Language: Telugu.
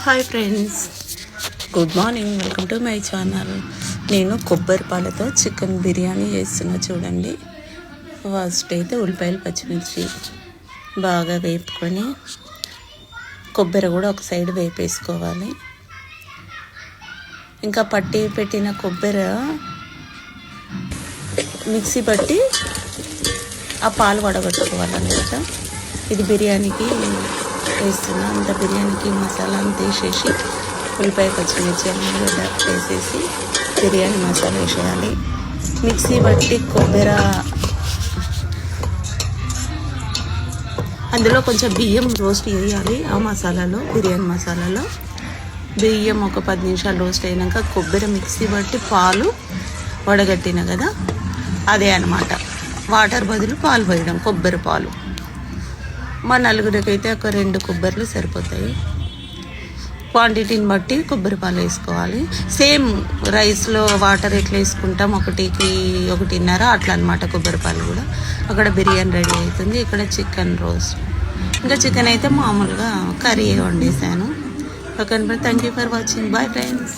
Hi friends, good morning. Welcome to my channel. నేను కొబ్బరి పాలతో చికెన్ బిర్యానీ చేస్తున్నా. చూడండి, ఫస్ట్ అయితే ఉల్లిపాయలు పచ్చిమిర్చి బాగా వేపుకొని కొబ్బరి కూడా ఒక సైడ్ వేపేసుకోవాలి. ఇంకా పట్టి పెట్టిన కొబ్బరి మిక్సీ పట్టి ఆ పాలు వడగట్టుకోవాలన్నమాట. ఇది బిర్యానీకి వేస్తున్నా. అంత బిర్యానీకి మసాలా అంతా వేసేసి ఉల్లిపాయ పచ్చిమిర్చి అన్నీ వేసేసి బిర్యానీ మసాలా వేసేయాలి. మిక్సీ పట్టి కొబ్బరి అందులో కొంచెం బియ్యం రోస్ట్ చేయాలి. ఆ మసాలాలో, బిర్యానీ మసాలాలో బియ్యం ఒక 10 నిమిషాలు రోస్ట్ అయినాక కొబ్బరి మిక్సీ పట్టి పాలు వడగట్టిన కదా, అదే అన్నమాట. వాటర్ బదులు పాలు పోయడం, కొబ్బరి పాలు. మా నలుగురికైతే ఒక 2 కొబ్బరిలు సరిపోతాయి. క్వాంటిటీని బట్టి కొబ్బరి పాలు వేసుకోవాలి. సేమ్ రైస్లో వాటర్ ఎట్లా వేసుకుంటాం, 1కి 1.5 అట్లా అనమాట. కొబ్బరి పాలు కూడా. అక్కడ బిర్యానీ రెడీ అవుతుంది. ఇక్కడ చికెన్ రోస్ట్. ఇంకా చికెన్ అయితే మామూలుగా కర్రీ వండేసాను. Okay, thank you for watching. Bye friends.